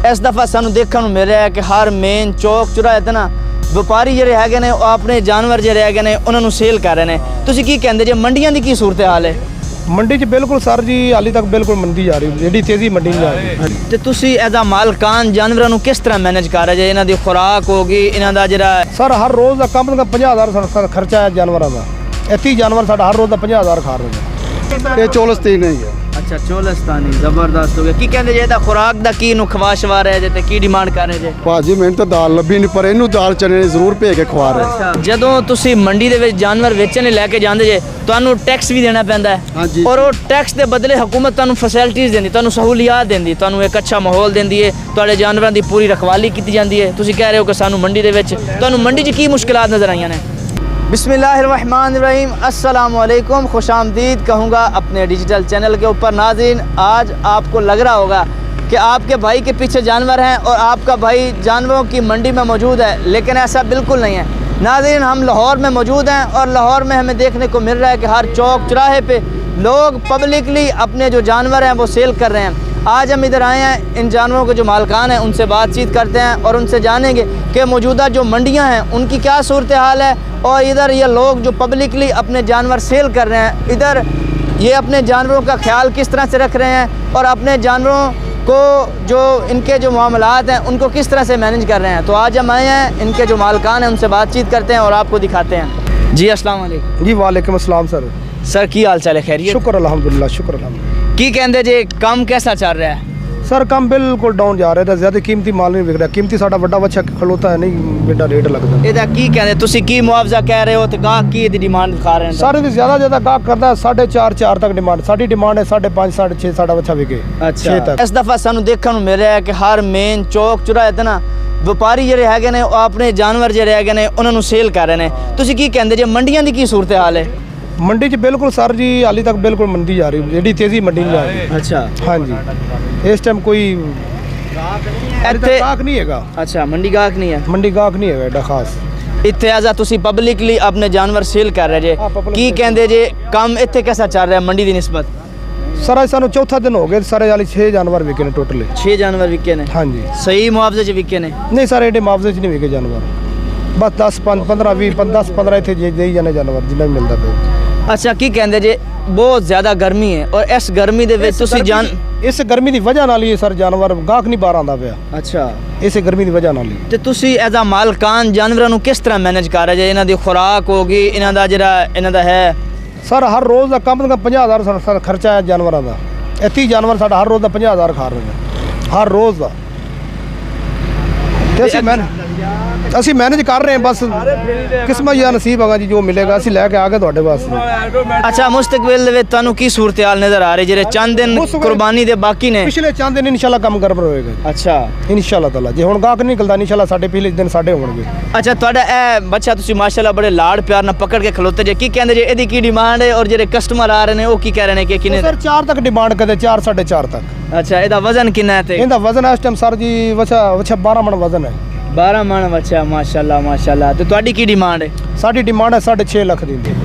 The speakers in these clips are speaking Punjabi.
इस दफ़ा सानू देखने मिल रहा है कि हर मेन चौक चौराहे ते ना व्यापारी ਜਿਹੜੇ ਹੈਗੇ ਨੇ ਉਹ ਆਪਣੇ ਜਾਨਵਰ ਜਿਹੜੇ ਹੈਗੇ ਨੇ ਉਹਨਾਂ ਨੂੰ ਸੇਲ ਕਰ ਰਹੇ ਨੇ। ਤੁਸੀਂ ਕੀ ਕਹਿੰਦੇ ਜੇ ਮੰਡੀਆਂ ਦੀ ਕੀ ਸੂਰਤ ਹਾਲ ਹੈ? ਮੰਡੀ 'ਚ ਬਿਲਕੁਲ ਸਰ ਜੀ ਹਾਲੇ ਤੱਕ ਬਿਲਕੁਲ ਮੰਦੀ ਜਾ ਰਹੀ, ਜਿਹੜੀ ਤੇਜ਼ੀ ਮੰਡੀ ਨਹੀਂ ਜਾ ਰਹੀ। ਤੇ ਤੁਸੀਂ ਇਹਦਾ ਮਾਲਕਾਨ ਜਾਨਵਰਾਂ ਨੂੰ ਕਿਸ ਤਰ੍ਹਾਂ ਮੈਨੇਜ ਕਰ ਰਹੇ ਜੇ? ਇਹਨਾਂ ਦੀ ਖੁਰਾਕ ਹੋਗੀ, ਇਹਨਾਂ ਦਾ ਜਿਹੜਾ ਸਰ ਹਰ ਰੋਜ਼ ਦਾ ਕਮ ਤੋਂ ਕਮ 50,000 ਖਰਚਾ ਹੈ ਜਾਨਵਰਾਂ ਦਾ। 30 ਜਾਨਵਰ ਸਾਡਾ ਹਰ ਰੋਜ਼ ਦਾ 50,000 ਖਾ ਰਹੇ ਨੇ। ਇਹ ਚੋਲਸਤੀਨ ਹੈ। अच्छा चोलस्तानी जबरदस्त हो गया। की कहते जे खुराक दा की नु खवा शवा रहे जे ते की डिमांड कर रहे जे? ਭਾਜੀ ਮੈਨੂੰ ਤਾਂ ਦਾਲ ਲੱਭੀ ਨਹੀਂ, ਪਰ ਇਹਨੂੰ ਦਾਲ ਚਨੇ ਜ਼ਰੂਰ ਭੇਜ ਕੇ ਖਵਾ ਰਹੇ। ਅੱਛਾ, ਜਦੋਂ ਤੁਸੀਂ ਮੰਡੀ ਦੇ ਵਿੱਚ ਜਾਨਵਰ ਵੇਚਣ ਲਈ ਲੈ ਕੇ ਜਾਂਦੇ ਜੇ ਤੁਹਾਨੂੰ ਟੈਕਸ ਵੀ ਦੇਣਾ ਪੈਂਦਾ ਹੈ। ਹਾਂਜੀ। ਔਰ ਉਹ ਟੈਕਸ ਦੇ ਬਦਲੇ ਹਕੂਮਤ ਤੁਹਾਨੂੰ ਫੈਸਿਲਿਟੀਜ਼ ਦਿੰਦੀ, ਤੁਹਾਨੂੰ ਸਹੂਲੀਅਤ ਦਿੰਦੀ, ਤੁਹਾਨੂੰ ਇੱਕ ਅੱਛਾ ਮਾਹੌਲ ਦਿੰਦੀ ਹੈ, ਤੁਹਾਡੇ ਜਾਨਵਰਾਂ ਦੀ ਪੂਰੀ ਰਖਵਾਲੀ ਕੀਤੀ ਜਾਂਦੀ ਹੈ। ਤੁਸੀਂ ਕਹਿ ਰਹੇ ਹੋ ਕਿ ਸਾਨੂੰ ਮੰਡੀ ਦੇ ਵਿੱਚ ਤੁਹਾਨੂੰ ਮੰਡੀ 'ਚ ਕੀ ਮੁਸ਼ਕਿਲਾਤ ਨਜ਼ਰ ਆਈਆਂ ਨੇ? बिस्मिल्लाहिर्रहमानिर्रहीम, अस्सलाम वालेकुम, खुश आमदीद कहूँगा अपने डिजिटल चैनल के ऊपर। नाज़रीन, आज आपको लग रहा होगा कि आपके भाई के पीछे जानवर हैं और आपका भाई जानवरों की मंडी में मौजूद है, लेकिन ऐसा बिल्कुल नहीं है। नाज़रीन, हम लाहौर में मौजूद हैं और लाहौर में हमें देखने को मिल रहा है कि हर चौक चौराहे पे लोग पब्लिकली अपने जो जानवर हैं वो सेल कर रहे हैं। आज हम इधर आए हैं, इन जानवरों के जो मालकान हैं उनसे बातचीत करते हैं और उनसे जानेंगे कि मौजूदा जो मंडियां हैं उनकी क्या सूरत हाल है और इधर ये लोग जो पब्लिकली अपने जानवर सेल कर रहे हैं, इधर ये अपने जानवरों का ख्याल किस तरह से रख रहे हैं और अपने जानवरों को जो इनके जो मामलात हैं उनको किस तरह से मैनेज कर रहे हैं। तो आज हम आए हैं, इनके जो मालकान हैं उनसे बातचीत करते हैं और आपको दिखाते हैं। जी अस्सलाम वालेकुम। जी वालेकुम अस्सलाम सर। सर की हाल चाल है? खैरियत? शुक्र अल्हम्दुलिल्लाह, शुक्र अल्हम्दुलिल्लाह। की कहते जे काम कैसा चल रहा है? सर काम बिल्कुल डाउन जा रहा है, ज़्यादा कीमती माल नहीं बिक रहा। कीमती साਡਾ ਵੱਡਾ ਬੱਚਾ ਖਲੋਤਾ ਹੈ, ਨਹੀਂ ਬੇਟਾ ਰੇਟ ਲੱਗਦਾ। ਇਹਦਾ ਕੀ ਕਹਿੰਦੇ ਤੁਸੀਂ? ਕੀ ਮੁਆਵਜ਼ਾ ਕਹਿ ਰਹੇ ਹੋ ਤੇ ਗਾਹਕ ਕੀ ਦੀ ਡਿਮਾਂਡ ਦਿਖਾ ਰਹੇ ਨੇ? ਸਾਰੇ ਵੀ ਜ਼ਿਆਦਾ ਗਾਹਕ ਕਰਦਾ 4.5 ਤੱਕ ਡਿਮਾਂਡ। ਸਾਡੀ ਡਿਮਾਂਡ ਹੈ 5.5 6.5 ਸਾਡਾ ਬੱਚਾ ਵਿਕੇ। ਅੱਛਾ, 6 ਤੱਕ। ਇਸ ਦਫਾ ਸਾਨੂੰ ਦੇਖਣ ਨੂੰ ਮਿਲ ਰਿਹਾ ਹੈ ਕਿ ਹਰ ਮੇਨ ਚੌਕ ਚੌਰਾਹੇ ਤੇ ਨਾ ਵਪਾਰੀ ਜਿਹੜੇ ਹੈਗੇ ਨੇ ਉਹ ਆਪਣੇ ਜਾਨਵਰ ਜਿਹੜੇ ਹੈਗੇ ਨੇ ਉਹਨਾਂ ਨੂੰ ਸੇਲ ਕਰ ਰਹੇ ਨੇ। ਤੁਸੀਂ ਕੀ ਕਹਿੰਦੇ ਜੇ ਮੰਡੀਆਂ ਦੀ ਕੀ ਸੂਰਤ ਹਾਲ ਹੈ? ਮੰਡੀ 'ਚ ਬਿਲਕੁਲ ਸਰ ਜੀ ਹਾਲੇ ਤੱਕ ਬਿਲਕੁਲ ਮੰਦੀ ਜਾ ਰਹੀ, ਜਿਹੜੀ ਤੇਜ਼ੀ ਮੰਡੀ ਨਹੀਂ ਜਾ ਰਹੀ। ਅੱਛਾ, ਹਾਂਜੀ ਇਸ ਟਾਈਮ ਕੋਈ ਇੱਥੇ ਗਾਹਕ ਨਹੀਂ ਹੈਗਾ। ਅੱਛਾ, ਮੰਡੀ ਗਾਹਕ ਨਹੀਂ ਹੈ? ਮੰਡੀ ਗਾਹਕ ਨਹੀਂ ਹੈਗਾ ਐਡਾ ਖਾਸ। ਇੱਥੇ ਆਜਾ ਤੁਸੀਂ ਪਬਲਿਕਲੀ ਆਪਣੇ ਜਾਨਵਰ ਸੇਲ ਕਰ ਰਹੇ ਜੇ, ਕੀ ਕਹਿੰਦੇ ਜੇ ਕੰਮ ਇੱਥੇ ਕਿਹਦਾ ਚੱਲ ਰਿਹਾ ਮੰਡੀ ਦੀ ਨਿਸਬਤ? ਸਰ ਅੱਜ ਸਾਨੂੰ ਚੌਥਾ ਦਿਨ ਹੋ ਗਿਆ, ਸਾਰੇ ਵਾਲੇ 6 ਜਾਨਵਰ ਵਿਕੇ ਨੇ ਟੋਟਲ। 6 ਜਾਨਵਰ ਵਿਕੇ ਨੇ? ਹਾਂਜੀ। ਸਹੀ ਮੁਆਵਜ਼ੇ 'ਚ ਵਿਕੇ ਨੇ? ਨਹੀਂ ਸਰ ਐਡੇ ਮੁਆਵਜ਼ੇ 'ਚ ਨਹੀਂ ਵਿਕੇ ਜਾਨਵਰ, ਬਸ 10 15 20 10 15 ਇੱਥੇ ਦੇਈ ਜਾਂਦੇ ਜਾਨਵਰ ਜਿੰਨਾ ਵੀ ਮਿਲਦਾ ਪਿਆ। ਅੱਛਾ, ਕੀ ਕਹਿੰਦੇ ਜੇ ਬਹੁਤ ਜ਼ਿਆਦਾ ਗਰਮੀ ਹੈ ਔਰ ਇਸ ਗਰਮੀ ਦੇ ਵਿੱਚ ਤੁਸੀਂ ਇਸ ਗਰਮੀ ਦੀ ਵਜ੍ਹਾ ਨਾਲ ਹੀ ਸਰ ਜਾਨਵਰ ਗਾਹਕ ਨਹੀਂ ਬਾਹਰ ਆਉਂਦਾ ਪਿਆ। ਅੱਛਾ, ਇਸੇ ਗਰਮੀ ਦੀ ਵਜ੍ਹਾ ਨਾਲ ਹੀ। ਤੇ ਤੁਸੀਂ ਐਜ਼ ਅ ਮਾਲਕਾਨ ਜਾਨਵਰਾਂ ਨੂੰ ਕਿਸ ਤਰ੍ਹਾਂ ਮੈਨੇਜ ਕਰ ਰਹੇ ਜੇ? ਇਹਨਾਂ ਦੀ ਖੁਰਾਕ ਹੋਗੀ, ਇਹਨਾਂ ਦਾ ਜਿਹੜਾ ਇਹਨਾਂ ਦਾ ਹੈ ਸਰ ਹਰ ਰੋਜ਼ ਦਾ ਕਮ ਤੋਂ ਕਮ 50,000 ਖਰਚਾ ਹੈ ਜਾਨਵਰਾਂ ਦਾ। 30 ਜਾਨਵਰ ਸਾਡਾ ਹਰ ਰੋਜ਼ ਦਾ 50,000 ਖਾ ਰਹੇ ਨੇ, ਹਰ ਰੋਜ਼ ਦਾ। ਤੇ ਅਸੀਂ ਮੈਨੇਜ ਕਰ ਰਹੇ ਹਾਂ, ਬਸ ਕਿਸਮਤ ਜਾਂ ਨਸੀਬ ਹੈਗਾ ਜੀ, ਜੋ ਮਿਲੇਗਾ ਅਸੀਂ ਲੈ ਕੇ ਆ ਗਏ ਤੁਹਾਡੇ ਵਾਸਤੇ। ਅੱਛਾ, ਮੁਸਤਕਬਲ ਦੇ ਵਿੱਚ ਤੁਹਾਨੂੰ ਕੀ ਸੂਰਤ ਹਾਲ ਨਜ਼ਰ ਆ ਰਹੀ ਜਿਹੜੇ ਚੰਦ ਦਿਨ ਕੁਰਬਾਨੀ ਦੇ ਬਾਕੀ ਨੇ? ਪਿਛਲੇ ਚੰਦ ਦਿਨ ਇਨਸ਼ਾਅੱਲਾ ਕੰਮ ਗੜਬੜ ਹੋਏਗਾ। ਅੱਛਾ, ਇਨਸ਼ਾਅੱਲਾ ਤਾਲਾ ਜੇ ਹੁਣ ਗਾਹਕ ਨਹੀਂ ਨਿਕਲਦਾ ਇਨਸ਼ਾਅੱਲਾ ਸਾਡੇ ਪਿਛਲੇ ਦਿਨ ਸਾਡੇ ਹੋਣਗੇ। ਅੱਛਾ, ਤੁਹਾਡਾ ਇਹ ਬੱਚਾ ਤੁਸੀਂ ਮਾਸ਼ਾਅੱਲਾ ਬੜੇ ਲਾਡ ਪਿਆਰ ਨਾਲ ਪਕੜ ਕੇ ਖਲੋਤੇ ਜੇ, ਕੀ ਕਹਿੰਦੇ ਜੇ ਇਹਦੀ ਕੀ ਡਿਮਾਂਡ ਹੈ ਔਰ ਜਿਹੜੇ ਕਸਟਮਰ ਆ ਰਹੇ ਨੇ ਉਹ ਕੀ ਕਹਿ ਰਹੇ ਨੇ ਕਿ ਕਿੰਨੇ? ਸਰ 4 ਤੱਕ ਡਿਮਾਂਡ ਕਰਦੇ, 4 4.5 ਤੱਕ। ਅੱਛਾ, ਇਹਦਾ ਵਜ਼ਨ ਕਿੰਨਾ ਹੈ? ਤੇ ਇਹਦਾ ਵਜ਼ਨ ਇਸ ਟਾਈਮ ਸਰ ਜੀ ਵਛਾ 12 ਮਣ ਵਜ਼ਨ ਹੈ। 12 ਮਣ ਬੱਚਾ, ਮਾਸ਼ਾਅੱਲਾ ਮਾਸ਼ਾਅੱਲਾ। ਤੇ ਤੁਹਾਡੀ ਕੀ ਡਿਮਾਂਡ ਹੈ? ਸਾਡੀ ਡਿਮਾਂਡ ਹੈ 6.5 ਲੱਖ ਦੀ।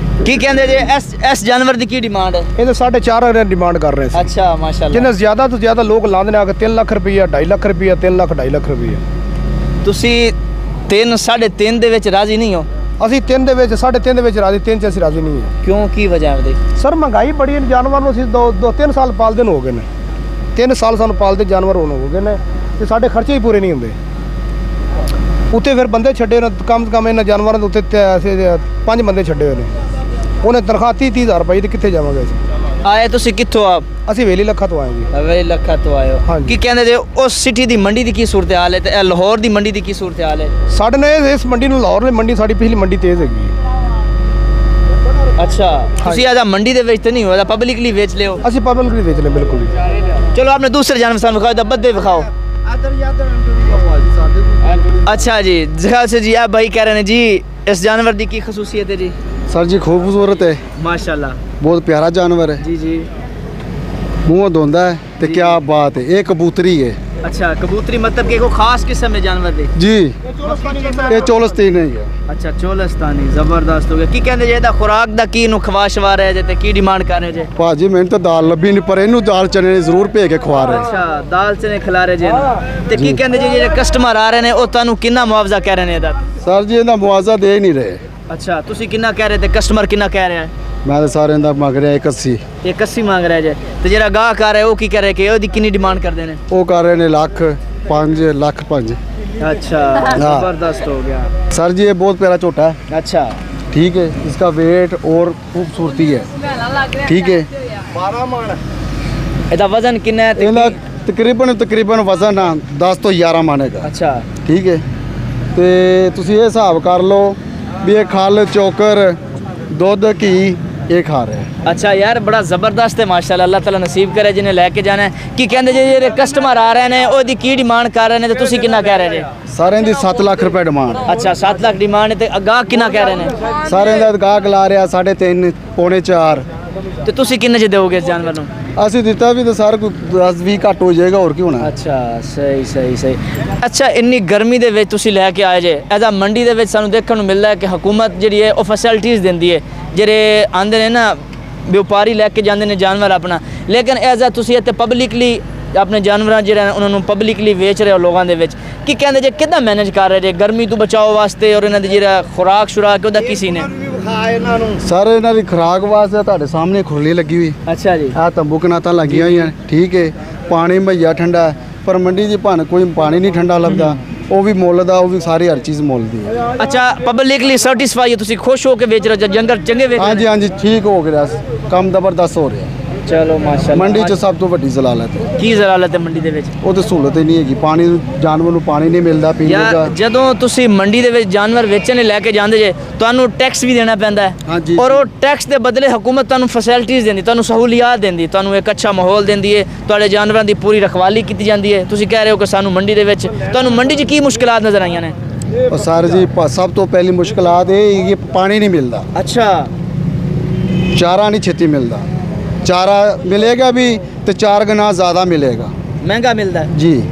ਕੀ ਕਹਿੰਦੇ ਜੇ ਇਸ ਜਾਨਵਰ ਦੀ ਕੀ ਡਿਮਾਂਡ ਹੈ? ਇਹਦੇ 4.5 ਡਿਮਾਂਡ ਕਰ ਰਹੇ ਸੀ। ਅੱਛਾ, ਮਾਸ਼ਾਅੱਲਾ। ਜਿੰਨੇ ਜ਼ਿਆਦਾ ਤੋਂ ਜ਼ਿਆਦਾ ਲੋਕ ਲਾਉਂਦੇ ਨੇ ਆ ਕੇ 3 ਲੱਖ ਰੁਪਈਆ, 2.5 ਲੱਖ ਰੁਪਈਆ, 3 ਲੱਖ 2.5 ਲੱਖ ਰੁਪਈਆ। ਤੁਸੀਂ 3 3.5 ਦੇ ਵਿੱਚ ਰਾਜ਼ੀ ਨਹੀਂ ਹੋ? ਅਸੀਂ 3 ਦੇ ਵਿੱਚ 3.5 ਦੇ ਵਿੱਚ ਰਾਜ਼ੀ, 3 'ਚ ਅਸੀਂ ਰਾਜ਼ੀ ਨਹੀਂ ਹਾਂ। ਕਿਉਂ, ਕੀ ਵਜ੍ਹਾ ਹੈ ਉਹਦੀ? ਸਰ ਮਹਿੰਗਾਈ ਬੜੀ ਹੈ, ਜਾਨਵਰ ਨੂੰ ਅਸੀਂ 2-3 ਸਾਲ ਪਾਲਦੇ ਨੂੰ ਹੋ ਗਏ ਨੇ। 3 ਸਾਲ ਸਾਨੂੰ ਪਾਲਦੇ ਜਾਨਵਰ ਹੋਣ ਹੋ ਗਏ ਨੇ ਤੇ ਸਾਡੇ ਖਰਚੇ ਹੀ ਪੂਰੇ ਨਹੀਂ ਹੁੰਦੇ। ਉੱਤੇ ਫਿਰ ਬੰਦੇ ਛੱਡੇ ਨੇ, ਕਮ ਤੋਂ ਕਮ ਇਹਨਾਂ ਜਾਨਵਰਾਂ ਦੇ ਉੱਤੇ 5 ਬੰਦੇ ਛੱਡੇ ਹੋਏ ਨੇ। ਉਹਨੇ ਤਨਖਾਹ 30,000 ਰੁਪਏ ਦੀ, ਕਿੱਥੇ ਜਾਵਾਂਗੇ ਅਸੀਂ? ਆਏ ਤੁਸੀਂ ਕਿੱਥੋਂ? ਆਪ ਅਸੀਂ ਵੇਲੀ ਲੱਖਾ ਤੋਂ ਆਏ ਜੀ। ਹਵੇਲੀ ਲੱਖਾ ਤੋਂ ਆਏ ਹੋ? ਕੀ ਕਹਿੰਦੇ ਜੇ ਉਸ ਸਿਟੀ ਦੀ ਮੰਡੀ ਦੀ ਕੀ ਸੂਰਤ ਹਾਲ ਹੈ ਤੇ ਇਹ ਲਾਹੌਰ ਦੀ ਮੰਡੀ ਦੀ ਕੀ ਸੂਰਤ ਹਾਲ ਹੈ? ਸਾਡੇ ਨਾਲ ਇਸ ਮੰਡੀ ਨੂੰ ਲਾਹੌਰ ਦੀ ਮੰਡੀ ਸਾਡੀ ਪਿਛਲੀ ਮੰਡੀ ਤੇਜ਼ ਹੈਗੀ। ਅੱਛਾ, ਤੁਸੀਂ ਆਜਾ ਮੰਡੀ ਦੇ ਵਿੱਚ ਤੇ ਨਹੀਂ ਹੋਇਆ, ਪਬਲਿਕਲੀ ਵੇਚ ਲਿਓ? ਅਸੀਂ ਪਬਲਿਕਲੀ ਵੇਚ ਲੈ ਬਿਲकुल ਹੀ। ਚਲੋ ਆਪਣੇ ਦੂਸਰੇ ਜਾਨਵਰ ਸਾਨੂੰ ਦਿਖਾਓ, ਬੱਦੇ ਦਿਖਾਓ। अच्छा जी, ख्याल से जी आप भाई कह रहे हैं जी इस जानवर की खसूसियत है? जी सर जी खूबसूरत है माशाल्लाह, बहुत प्यारा जानवर है जी जी। ਮੂੰਹ ਧੋਂਦਾ ਹੈ ਤੇ ਕੀ ਬਾਤ ਹੈ। ਇਹ ਕਬੂਤਰੀ ਹੈ अच्छा कबूतरी मतलब कि कोई खास किस्म है जानवर दे ਜੀ। ਇਹ ਚੋਲਸਤੀਨ ਹੈ। अच्छा चोलस्तानी जबरदस्त हो गया की कहंदे जे ਇਹਦਾ ਖੁਰਾਕ ਦਾ ਕੀ ਨੂੰ ਖਵਾਸ਼ਵਾ ਰਿਹਾ ਜੇ ਤੇ ਕੀ ਡਿਮਾਂਡ ਕਰ ਰਹੇ ਜੇ ਭਾਜੀ ਮੈਨੂੰ ਤਾਂ ਦਾਲ ਲੱਭੀ ਨਹੀਂ, ਪਰ ਇਹਨੂੰ ਦਾਲ ਚਨੇ ਨੇ ਜ਼ਰੂਰ ਭੇਜ ਕੇ ਖਵਾ ਰਹੇ। ਅੱਛਾ ਦਾਲ ਚਨੇ ਖਿਲਾ ਰਹੇ ਜੇ ਨਾ। ਤੇ ਕੀ ਕਹਿੰਦੇ ਜੇ ਜਿਹੜੇ ਕਸਟਮਰ ਆ ਰਹੇ ਨੇ ਉਹ ਤੁਹਾਨੂੰ ਕਿੰਨਾ ਮੁਆਵਜ਼ਾ ਕਹਿ ਰਹੇ ਨੇ ਇਹਦਾ ਸਰ ਜੀ ਇਹਦਾ ਮੁਆਵਜ਼ਾ ਦੇ ਨਹੀਂ ਰਹੇ। ਅੱਛਾ ਤੁਸੀਂ ਕਿੰਨਾ ਕਹਿ ਰਹੇ ਤੇ ਕਸਟਮਰ ਕਿੰਨਾ ਕਹਿ ਰਿਹਾ ਹੈ ਮੈਂ ਤਾਂ ਸਾਰਿਆਂ ਦਾ ਮੰਗ ਰਿਹਾ 81। 81 ਮੰਗ ਰਿਹਾ ਜੇ ਤੇ ਜਿਹੜਾ ਗਾਹਕ ਆ ਰਿਹਾ ਉਹ ਕੀ ਕਹਿ ਰਿਹਾ ਕਿ ਉਹਦੀ ਕਿੰਨੀ ਡਿਮਾਂਡ ਕਰਦੇ ਨੇ ਉਹ ਕਰ ਰਹੇ ਨੇ ਲੱਖ 5 ਲੱਖ 5। अच्छा जबरदस्त हो गया सर जी ये बहुत प्यारा छोटा है। अच्छा ठीक है, इसका वेट और खूबसूरती है। ठीक है, ਇਹਦਾ ਵਜ਼ਨ ਕਿੰਨਾ ਹੈ ਤੇ ਇਹਦਾ ਤਕਰੀਬਨ ਵਜ਼ਨ 10 ਤੋਂ 11 ਮਾਨੇਗਾ। ਅੱਛਾ ਠੀਕ ਹੈ, ਤੇ ਤੁਸੀਂ ਇਹ ਹਿਸਾਬ ਕਰ ਲਓ ਵੀ ਇਹ ਖਲ ਚੋਕਰ ਦੁੱਧ ਘੀ ਇਹ ਖਾ ਰਿਹਾ ਹੈ। अच्छा यार बड़ा ज़बरदस्त है माशाल्लाह अल्लाह ताला नसीब करे जिन्हें लेके जाना है की कहंदे जे ਜਿਹੜੇ ਕਸਟਮਰ ਆ ਰਹੇ ਨੇ ਉਹਦੀ ਕੀ ਡਿਮਾਂਡ ਕਰ ਰਹੇ ਨੇ ਤੇ ਤੁਸੀਂ ਕਿੰਨਾ ਕਹਿ ਰਹੇ ਜੇ ਸਾਰਿਆਂ ਦੀ 7 ਲੱਖ ਰੁਪਏ ਡਿਮਾਂਡ। ਅੱਛਾ 7 ਲੱਖ ਡਿਮਾਂਡ ਤੇ ਅਗਾਹ ਕਿੰਨਾ ਕਹਿ ਰਹੇ ਨੇ ਸਾਰਿਆਂ ਦਾ ਗਾਹਕ ਲਾ ਰਿਹਾ 3.5 ਪੌਣੇ 4। ਤੇ ਤੁਸੀਂ ਕਿੰਨੇ ਚ ਦਿਓਗੇ ਇਸ ਜਾਨਵਰ ਨੂੰ ਅਸੀਂ ਦਿੱਤਾ ਵੀ ਤਾਂ ਸਾਰ ਕੋਈ 10-20 ਘੱਟ ਹੋ ਜਾਏਗਾ, ਹੋਰ ਕੀ ਹੋਣਾ। ਅੱਛਾ ਸਹੀ ਅੱਛਾ ਇੰਨੀ ਗਰਮੀ ਦੇ ਵਿੱਚ ਤੁਸੀਂ ਲੈ ਕੇ ਆਏ ਜੇ ਇਹਦਾ ਮੰਡੀ ਦੇ ਵਿੱਚ ਸਾਨੂੰ ਦੇਖਣ ਨੂੰ ਮਿਲਦਾ ਹੈ ਕਿ ਹਕੂਮਤ ਜਿਹੜੀ ਹੈ ਉਹ ਫੈਸਿਲਿਟੀਜ਼ ਦਿੰਦੀ ਹੈ ਜਿਹੜੇ ਆਂਦੇ ਨੇ ਨਾ ਵਪਾਰੀ ਲੈ ਕੇ ਜਾਂਦੇ ਨੇ ਜਾਨਵਰ ਆਪਣਾ, ਲੇਕਿਨ ਐਜ਼ ਆ ਤੁਸੀਂ ਇੱਥੇ ਪਬਲਿਕਲੀ ਆਪਣੇ ਜਾਨਵਰਾਂ ਜਿਹੜਾ ਉਹਨਾਂ ਨੂੰ ਪਬਲਿਕਲੀ ਵੇਚ ਰਹੇ ਹੋ ਲੋਕਾਂ ਦੇ ਵਿੱਚ ਕੀ ਕਹਿੰਦੇ ਜੇ ਕਿੱਦਾਂ ਮੈਨੇਜ ਕਰ ਰਹੇ ਜੇ ਗਰਮੀ ਤੋਂ ਬਚਾਓ ਵਾਸਤੇ ਔਰ ਇਹਨਾਂ ਦੀ ਜਿਹੜਾ ਖੁਰਾਕ ਸ਼ੁਰਾਕ ਉਹਦਾ ਕੀ ਸੀਨ ਹੈ ਸਰ ਇਹਨਾਂ ਦੀ ਖੁਰਾਕ ਵਾਸਤੇ ਤੁਹਾਡੇ ਸਾਹਮਣੇ ਖੁਰਲੀ ਲੱਗੀ ਹੋਈ। ਅੱਛਾ ਜੀ ਆ ਤੰਬੂ ਕਨਾਤਾਂ ਲੱਗੀਆਂ ਹੋਈਆਂ। ਠੀਕ ਹੈ, ਪਾਣੀ ਮਈਆ ਠੰਡਾ ਹੈ, ਪਰ ਮੰਡੀ 'ਚ ਭਾਵੇਂ ਕੋਈ ਪਾਣੀ ਨਹੀਂ ਠੰਡਾ ਲੱਭਦਾ, ਉਹ ਵੀ ਮੁੱਲ ਦਾ, ਉਹ ਵੀ ਸਾਰੀ ਹਰ ਚੀਜ਼ ਮੁੱਲ ਦੀ ਹੈ। ਅੱਛਾ ਪਬਲਿਕਲੀ ਸੈਟੀਸਫਾਈ ਹੈ ਤੁਸੀਂ ਖੁਸ਼ ਹੋ ਕੇ ਵੇਚ ਰਹੇ ਹੋ ਜੰਗਲ ਚੰਗੇ ਵੇਚ ਰਹੇ ਹਾਂਜੀ ਹਾਂਜੀ ਠੀਕ ਹੋ ਗਿਆ, ਕੰਮ ਜ਼ਬਰਦਸਤ ਹੋ ਰਿਹਾ। ਚਲੋ ਮਾਸ਼ਾਅੱਲਾ ਮੰਡੀ 'ਚ ਸਭ ਤੋਂ ਵੱਡੀ ਜ਼ਲਾਲਤ ਹੈ। ਕੀ ਜ਼ਲਾਲਤ ਹੈ ਮੰਡੀ ਦੇ ਵਿੱਚ ਉਹ ਤਾਂ ਸਹੂਲਤ ਹੀ ਨਹੀਂ ਹੈਗੀ, ਪਾਣੀ ਜਾਨਵਰ ਨੂੰ ਪਾਣੀ ਨਹੀਂ ਮਿਲਦਾ ਪੀਣ ਯਾਰ ਦਾ। ਜਦੋਂ ਤੁਸੀਂ ਮੰਡੀ ਦੇ ਵਿੱਚ ਜਾਨਵਰ ਵੇਚਣ ਲਈ ਲੈ ਕੇ ਜਾਂਦੇ ਜੇ ਤੁਹਾਨੂੰ ਟੈਕਸ ਵੀ ਦੇਣਾ ਪੈਂਦਾ ਹੈ ਹਾਂਜੀ। ਔਰ ਉਹ ਟੈਕਸ ਦੇ ਬਦਲੇ ਹਕੂਮਤ ਤੁਹਾਨੂੰ ਫੈਸਿਲਿਟੀਜ਼ ਦਿੰਦੀ, ਤੁਹਾਨੂੰ ਸਹੂਲੀਅਤ ਦਿੰਦੀ, ਤੁਹਾਨੂੰ ਇੱਕ ਅੱਛਾ ਮਾਹੌਲ ਦਿੰਦੀ ਹੈ, ਤੁਹਾਡੇ ਜਾਨਵਰਾਂ ਦੀ ਪੂਰੀ ਰਖਵਾਲੀ ਕੀਤੀ ਜਾਂਦੀ ਹੈ। ਤੁਸੀਂ ਕਹਿ ਰਹੇ ਹੋ ਕਿ ਸਾਨੂੰ ਮੰਡੀ ਦੇ ਵਿੱਚ ਤੁਹਾਨੂੰ ਮੰਡੀ 'ਚ ਕੀ ਮੁਸ਼ਕਲਾਂ ਨਜ਼ਰ ਆਈਆਂ ਨੇ ਉਹ ਸਰ ਜੀ ਸਭ ਤੋਂ ਪਹਿਲੀ ਮੁਸ਼ਕਲਾਤ ਇਹ ਹੈ ਕਿ ਪਾਣੀ ਨਹੀਂ ਮਿਲਦਾ, ਅੱਛਾ ਚਾਰਾ ਨਹੀਂ ਛੇਤੀ ਮਿਲਦਾ। ਚਾਰਾ ਮਿਲੇਗਾ ਵੀ ਤੇ 4 ਗੁਣਾ ਜ਼ਿਆਦਾ ਮਿਲੇਗਾ। ਮਹਿੰਗਾ ਮਿਲਦਾ ਹੈ ਜੀ।